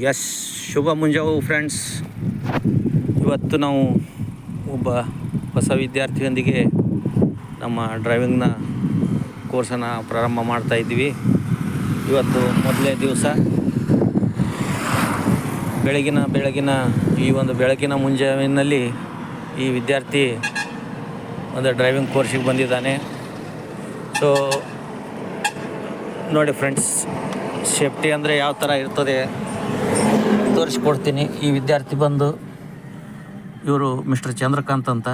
S, ಶುಭ ಮುಂಜಾವು friends. ಇವತ್ತು ನಾವು ಒಬ್ಬ ಹೊಸ ವಿದ್ಯಾರ್ಥಿಯೊಂದಿಗೆ ನಮ್ಮ ಡ್ರೈವಿಂಗ್ನ ಕೋರ್ಸನ್ನು ಪ್ರಾರಂಭ ಮಾಡ್ತಾ ಇದ್ದೀವಿ. ಇವತ್ತು ಮೊದಲನೇ ದಿವಸ. ಬೆಳಗಿನ ಈ ಒಂದು ಬೆಳಗಿನ ಮುಂಜಾವಿನಲ್ಲಿ ಈ ವಿದ್ಯಾರ್ಥಿ ಒಂದು ಡ್ರೈವಿಂಗ್ ಕೋರ್ಸಿಗೆ ಬಂದಿದ್ದಾನೆ. ಸೊ ನೋಡಿ ಫ್ರೆಂಡ್ಸ್, ಸೇಫ್ಟಿ ಅಂದರೆ ಯಾವ ಥರ ಇರ್ತದೆ ತೋರಿಸ್ಕೊಡ್ತೀನಿ. ಈ ವಿದ್ಯಾರ್ಥಿ ಬಂದು ಇವರು ಮಿಸ್ಟರ್ ಚಂದ್ರಕಾಂತ್ ಅಂತ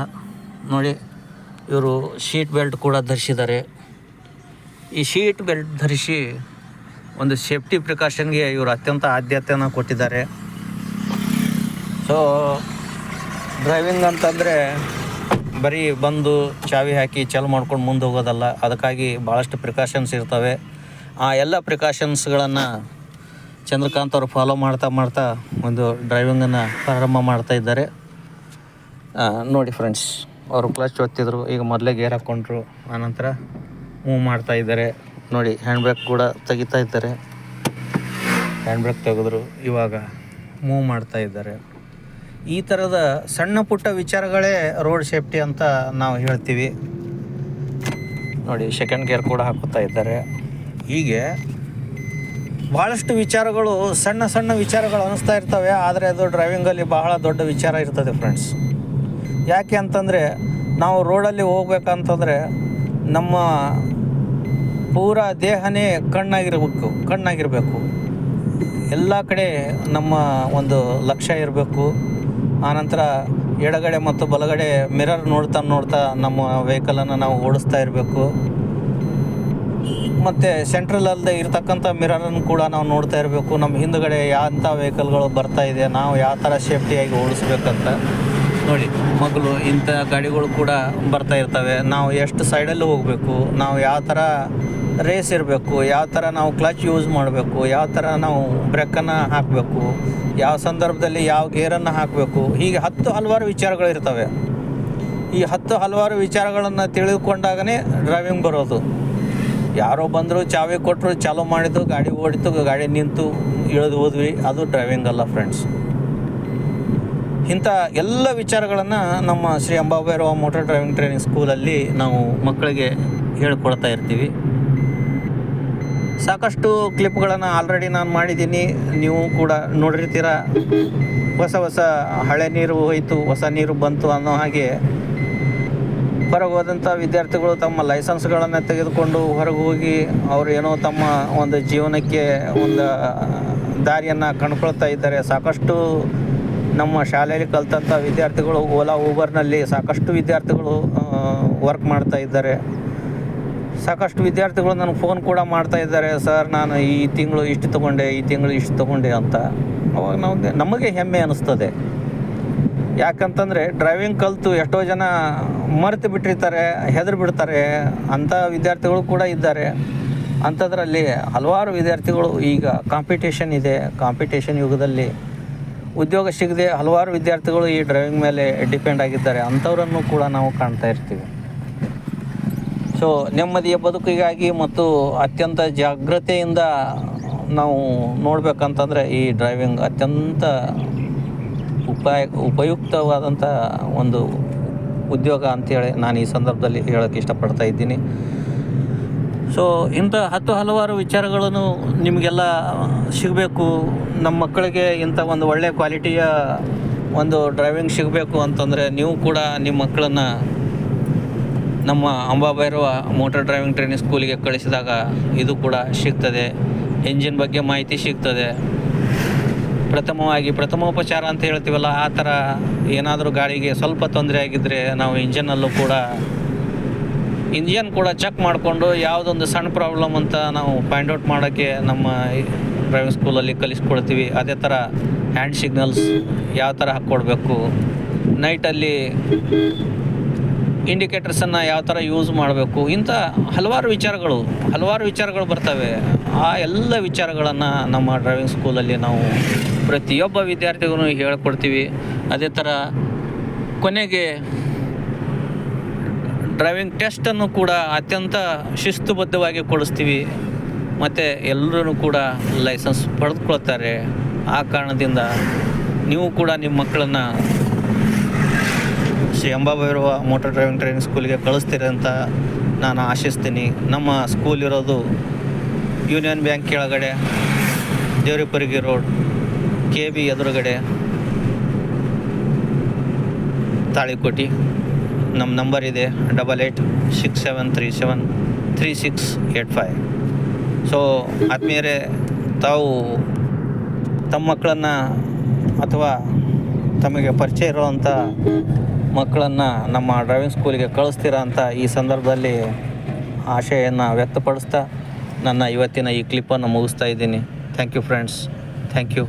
ನೋಡಿ. ಇವರು ಶೀಟ್ ಬೆಲ್ಟ್ ಕೂಡ ಧರಿಸಿದ್ದಾರೆ. ಈ ಶೀಟ್ ಬೆಲ್ಟ್ ಧರಿಸಿ ಒಂದು ಸೇಫ್ಟಿ ಪ್ರಿಕಾಷನ್ಗೆ ಇವರು ಅತ್ಯಂತ ಆದ್ಯತೆಯನ್ನು ಕೊಟ್ಟಿದ್ದಾರೆ. ಸೊ ಡ್ರೈವಿಂಗ್ ಅಂತಂದರೆ ಬರೀ ಬಂದು ಚಾವಿ ಹಾಕಿ ಚಾಲು ಮಾಡ್ಕೊಂಡು ಮುಂದೆ ಹೋಗೋದಲ್ಲ. ಅದಕ್ಕಾಗಿ ಭಾಳಷ್ಟು ಪ್ರಿಕಾಷನ್ಸ್ ಇರ್ತವೆ. ಆ ಎಲ್ಲ ಪ್ರಿಕಾಷನ್ಸ್ಗಳನ್ನು ಚಂದ್ರಕಾಂತ್ ಅವರು ಫಾಲೋ ಮಾಡ್ತಾ ಒಂದು ಡ್ರೈವಿಂಗನ್ನು ಪ್ರಾರಂಭ ಮಾಡ್ತಾ ಇದ್ದಾರೆ. ನೋಡಿ ಫ್ರೆಂಡ್ಸ್, ಅವರು ಕ್ಲಚ್ ಒತ್ತಿದ್ರು, ಈಗ ಮೊದಲೇ ಗೇರ್ ಹಾಕ್ಕೊಂಡ್ರು, ಆನಂತರ ಮೂವ್ ಮಾಡ್ತಾ ಇದ್ದಾರೆ. ನೋಡಿ, ಹ್ಯಾಂಡ್ ಬ್ರೇಕ್ ಕೂಡ ತೆಗಿತಾ ಇದ್ದಾರೆ. ಹ್ಯಾಂಡ್ ಬ್ರೇಕ್ ತೆಗೆದ್ರು, ಇವಾಗ ಮೂವ್ ಮಾಡ್ತಾ ಇದ್ದಾರೆ. ಈ ಥರದ ಸಣ್ಣ ಪುಟ್ಟ ವಿಚಾರಗಳೇ ರೋಡ್ ಸೇಫ್ಟಿ ಅಂತ ನಾವು ಹೇಳ್ತೀವಿ. ನೋಡಿ, ಸೆಕೆಂಡ್ ಗೇರ್ ಕೂಡ ಹಾಕುತ್ತಾ ಇದ್ದಾರೆ. ಹೀಗೆ ಭಾಳಷ್ಟು ವಿಚಾರಗಳು, ಸಣ್ಣ ವಿಚಾರಗಳು ಅನ್ನಿಸ್ತಾ ಇರ್ತವೆ. ಆದರೆ ಅದು ಡ್ರೈವಿಂಗಲ್ಲಿ ಬಹಳ ದೊಡ್ಡ ವಿಚಾರ ಇರ್ತದೆ ಫ್ರೆಂಡ್ಸ್. ಯಾಕೆ ಅಂತಂದರೆ, ನಾವು ರೋಡಲ್ಲಿ ಹೋಗ್ಬೇಕಂತಂದರೆ ನಮ್ಮ ಪೂರ ದೇಹನೇ ಕಣ್ಣಾಗಿರಬೇಕು. ಎಲ್ಲ ಕಡೆ ನಮ್ಮ ಒಂದು ಲಕ್ಷ್ಯ ಇರಬೇಕು. ಆನಂತರ ಎಡಗಡೆ ಮತ್ತು ಬಲಗಡೆ ಮಿರರ್ ನೋಡ್ತಾ ನಮ್ಮ ವೆಹಿಕಲನ್ನು ನಾವು ಓಡಿಸ್ತಾ ಇರಬೇಕು. ಮತ್ತು ಸೆಂಟ್ರಲ್ ಅಲ್ಲದೆ ಇರತಕ್ಕಂಥ ಮಿರರನ್ನು ಕೂಡ ನಾವು ನೋಡ್ತಾ ಇರಬೇಕು. ನಮ್ಮ ಹಿಂದುಗಡೆ ಯಾಂಥ ವೆಹಿಕಲ್ಗಳು ಬರ್ತಾ ಇದೆ, ನಾವು ಯಾವ ಥರ ಸೇಫ್ಟಿಯಾಗಿ ಓಡಿಸ್ಬೇಕಂತ. ನೋಡಿ, ಮಗಳು ಇಂಥ ಗಾಡಿಗಳು ಕೂಡ ಬರ್ತಾ ಇರ್ತವೆ. ನಾವು ಎಷ್ಟು ಸೈಡಲ್ಲಿ ಹೋಗಬೇಕು, ನಾವು ಯಾವ ಥರ ರೇಸ್ ಇರಬೇಕು, ಯಾವ ಥರ ನಾವು ಕ್ಲಚ್ ಯೂಸ್ ಮಾಡಬೇಕು, ಯಾವ ಥರ ನಾವು ಬ್ರೇಕನ್ನು ಹಾಕಬೇಕು, ಯಾವ ಸಂದರ್ಭದಲ್ಲಿ ಯಾವ ಗೇರನ್ನು ಹಾಕಬೇಕು, ಹೀಗೆ ಹಲವಾರು ವಿಚಾರಗಳಿರ್ತವೆ. ಈ ಹಲವಾರು ವಿಚಾರಗಳನ್ನು ತಿಳಿದುಕೊಂಡಾಗನೇ ಡ್ರೈವಿಂಗ್ ಬರೋದು. ಯಾರೋ ಬಂದರು, ಚಾವಿ ಕೊಟ್ಟರು, ಚಾಲೂ ಮಾಡಿದ್ದು, ಗಾಡಿ ಓಡಿತು, ಗಾಡಿ ನಿಂತು ಇಳಿದು ಹೋದ್ವಿ, ಅದು ಡ್ರೈವಿಂಗ್ ಅಲ್ಲ ಫ್ರೆಂಡ್ಸ್. ಇಂಥ ಎಲ್ಲ ವಿಚಾರಗಳನ್ನು ನಮ್ಮ ಶ್ರೀ ಅಂಬಾಭೈರವ ಮೋಟರ್ ಡ್ರೈವಿಂಗ್ ಟ್ರೈನಿಂಗ್ ಸ್ಕೂಲಲ್ಲಿ ನಾವು ಮಕ್ಕಳಿಗೆ ಹೇಳ್ಕೊಡ್ತಾ ಇರ್ತೀವಿ. ಸಾಕಷ್ಟು ಕ್ಲಿಪ್ಗಳನ್ನು ಆಲ್ರೆಡಿ ನಾನು ಮಾಡಿದ್ದೀನಿ, ನೀವು ಕೂಡ ನೋಡಿರ್ತೀರ. ಹೊಸ ಹಳೆ ನೀರು ಹೋಯಿತು, ಹೊಸ ನೀರು ಬಂತು ಅನ್ನೋ ಹಾಗೆ ಹೊರಗೆ ಹೋದಂಥ ವಿದ್ಯಾರ್ಥಿಗಳು ತಮ್ಮ ಲೈಸೆನ್ಸ್ಗಳನ್ನು ತೆಗೆದುಕೊಂಡು ಹೊರಗೆ ಹೋಗಿ ಅವರು ಏನೋ ತಮ್ಮ ಒಂದು ಜೀವನಕ್ಕೆ ಒಂದು ದಾರಿಯನ್ನು ಕಂಡುಕೊಳ್ತಾ ಇದ್ದಾರೆ. ಸಾಕಷ್ಟು ನಮ್ಮ ಶಾಲೆಯಲ್ಲಿ ಕಲಿತಂಥ ವಿದ್ಯಾರ್ಥಿಗಳು ಓಲಾ ಊಬರ್ನಲ್ಲಿ ಸಾಕಷ್ಟು ವಿದ್ಯಾರ್ಥಿಗಳು ವರ್ಕ್ ಮಾಡ್ತಾ ಇದ್ದಾರೆ. ಸಾಕಷ್ಟು ವಿದ್ಯಾರ್ಥಿಗಳು ನನಗೆ ಫೋನ್ ಕೂಡ ಮಾಡ್ತಾ ಇದ್ದಾರೆ, ಸರ್ ನಾನು ಈ ತಿಂಗಳು ಇಷ್ಟು ತೊಗೊಂಡೆ ಅಂತ. ಅವಾಗ ನಮಗೆ ಹೆಮ್ಮೆ ಅನ್ನಿಸ್ತದೆ. ಯಾಕಂತಂದರೆ ಡ್ರೈವಿಂಗ್ ಕಲಿತು ಎಷ್ಟೋ ಜನ ಮರೆತು ಬಿಟ್ಟಿರ್ತಾರೆ, ಹೆದರು ಬಿಡ್ತಾರೆ. ಅಂಥ ವಿದ್ಯಾರ್ಥಿಗಳು ಕೂಡ ಇದ್ದಾರೆ. ಅಂಥದ್ರಲ್ಲಿ ಹಲವಾರು ವಿದ್ಯಾರ್ಥಿಗಳು ಈಗ ಕಾಂಪಿಟೇಷನ್ ಇದೆ. ಕಾಂಪಿಟೇಷನ್ ಯುಗದಲ್ಲಿ ಉದ್ಯೋಗ ಸಿಗದೆ ಹಲವಾರು ವಿದ್ಯಾರ್ಥಿಗಳು ಈ ಡ್ರೈವಿಂಗ್ ಮೇಲೆ ಡಿಪೆಂಡ್ ಆಗಿದ್ದಾರೆ. ಅಂಥವರನ್ನು ಕೂಡ ನಾವು ಕಾಣ್ತಾ ಇರ್ತೀವಿ. ಸೊ ನೆಮ್ಮದಿಯ ಬದುಕಿಗಾಗಿ ಮತ್ತು ಅತ್ಯಂತ ಜಾಗ್ರತೆಯಿಂದ ನಾವು ನೋಡಬೇಕಂತಂದರೆ ಈ ಡ್ರೈವಿಂಗ್ ಅತ್ಯಂತ ಉಪಯುಕ್ತವಾದಂಥ ಒಂದು ಉದ್ಯೋಗ ಅಂಥೇಳಿ ನಾನು ಈ ಸಂದರ್ಭದಲ್ಲಿ ಹೇಳೋಕ್ಕೆ ಇಷ್ಟಪಡ್ತಾ ಇದ್ದೀನಿ. ಸೊ ಇಂಥ ಹಲವಾರು ವಿಚಾರಗಳನ್ನು ನಿಮಗೆಲ್ಲ ಸಿಗಬೇಕು. ನಮ್ಮ ಮಕ್ಕಳಿಗೆ ಇಂಥ ಒಂದು ಒಳ್ಳೆಯ ಕ್ವಾಲಿಟಿಯ ಒಂದು ಡ್ರೈವಿಂಗ್ ಸಿಗಬೇಕು ಅಂತಂದರೆ ನೀವು ಕೂಡ ನಿಮ್ಮ ಮಕ್ಕಳನ್ನು ನಮ್ಮ ಅಂಬಾಭೈರವ ಮೋಟರ್ ಡ್ರೈವಿಂಗ್ ಟ್ರೈನಿಂಗ್ ಸ್ಕೂಲಿಗೆ ಕಳಿಸಿದಾಗ ಇದು ಕೂಡ ಸಿಗ್ತದೆ. ಎಂಜಿನ್ ಬಗ್ಗೆ ಮಾಹಿತಿ ಸಿಗ್ತದೆ. ಪ್ರಥಮೋಪಚಾರ ಅಂತ ಹೇಳ್ತೀವಲ್ಲ, ಆ ಥರ ಏನಾದರೂ ಗಾಡಿಗೆ ಸ್ವಲ್ಪ ತೊಂದರೆ ಆಗಿದ್ದರೆ ನಾವು ಇಂಜನ್ ಕೂಡ ಚೆಕ್ ಮಾಡಿಕೊಂಡು ಯಾವುದೊಂದು ಸಣ್ಣ ಪ್ರಾಬ್ಲಮ್ ಅಂತ ನಾವು ಫೈಂಡ್ ಔಟ್ ಮಾಡೋಕ್ಕೆ ನಮ್ಮ ಡ್ರೈವಿಂಗ್ ಸ್ಕೂಲಲ್ಲಿ ಕಲಿಸ್ಕೊಡ್ತೀವಿ. ಅದೇ ಥರ ಹ್ಯಾಂಡ್ ಸಿಗ್ನಲ್ಸ್ ಯಾವ ಥರ ಹಾಕ್ಕೊಡ್ಬೇಕು, ನೈಟಲ್ಲಿ ಇಂಡಿಕೇಟರ್ಸನ್ನು ಯಾವ ಥರ ಯೂಸ್ ಮಾಡಬೇಕು, ಇಂಥ ಹಲವಾರು ವಿಚಾರಗಳು ಬರ್ತವೆ. ಆ ಎಲ್ಲ ವಿಚಾರಗಳನ್ನು ನಮ್ಮ ಡ್ರೈವಿಂಗ್ ಸ್ಕೂಲಲ್ಲಿ ನಾವು ಪ್ರತಿಯೊಬ್ಬ ವಿದ್ಯಾರ್ಥಿಗೂ ಹೇಳ್ಕೊಡ್ತೀವಿ. ಅದೇ ಥರ ಕೊನೆಗೆ ಡ್ರೈವಿಂಗ್ ಟೆಸ್ಟನ್ನು ಕೂಡ ಅತ್ಯಂತ ಶಿಸ್ತುಬದ್ಧವಾಗಿ ಕೊಡಿಸ್ತೀವಿ. ಮತ್ತು ಎಲ್ಲರೂ ಕೂಡ ಲೈಸೆನ್ಸ್ ಪಡೆದುಕೊಳ್ತಾರೆ. ಆ ಕಾರಣದಿಂದ ನೀವು ಕೂಡ ನಿಮ್ಮ ಮಕ್ಕಳನ್ನು ಶ್ರೀ ಅಂಬಾಭೈರವ ಮೋಟಾರ್ ಡ್ರೈವಿಂಗ್ ಟ್ರೈನಿಂಗ್ ಸ್ಕೂಲಿಗೆ ಕಳಿಸ್ತೀರಿ ಅಂತ ನಾನು ಆಶಿಸ್ತೀನಿ. ನಮ್ಮ ಸ್ಕೂಲ್ ಇರೋದು ಯೂನಿಯನ್ ಬ್ಯಾಂಕ್ ಕೆಳಗಡೆ, ದೇವರಿಪರಿಗೆ ರೋಡ್, KB ಎದುರುಗಡೆ, ತಾಳಿಕೋಟಿ. ನಮ್ಮ ನಂಬರ್ ಇದೆ 8867373685. ಸೊ ಆದ್ಮೇಲೆ ತಾವು ತಮ್ಮ ಮಕ್ಕಳನ್ನು ಅಥವಾ ತಮಗೆ ಪರಿಚಯ ಇರುವಂಥ ಮಕ್ಕಳನ್ನು ನಮ್ಮ ಡ್ರೈವಿಂಗ್ ಸ್ಕೂಲಿಗೆ ಕಳಿಸ್ತೀರಾ ಅಂತ ಈ ಸಂದರ್ಭದಲ್ಲಿ ಆಶೆಯನ್ನು ವ್ಯಕ್ತಪಡಿಸ್ತಾ ನನ್ನ ಇವತ್ತಿನ ಈ ಕ್ಲಿಪ್ಪನ್ನು ಮುಗಿಸ್ತಾ ಇದ್ದೀನಿ. Thank you friends. Thank you.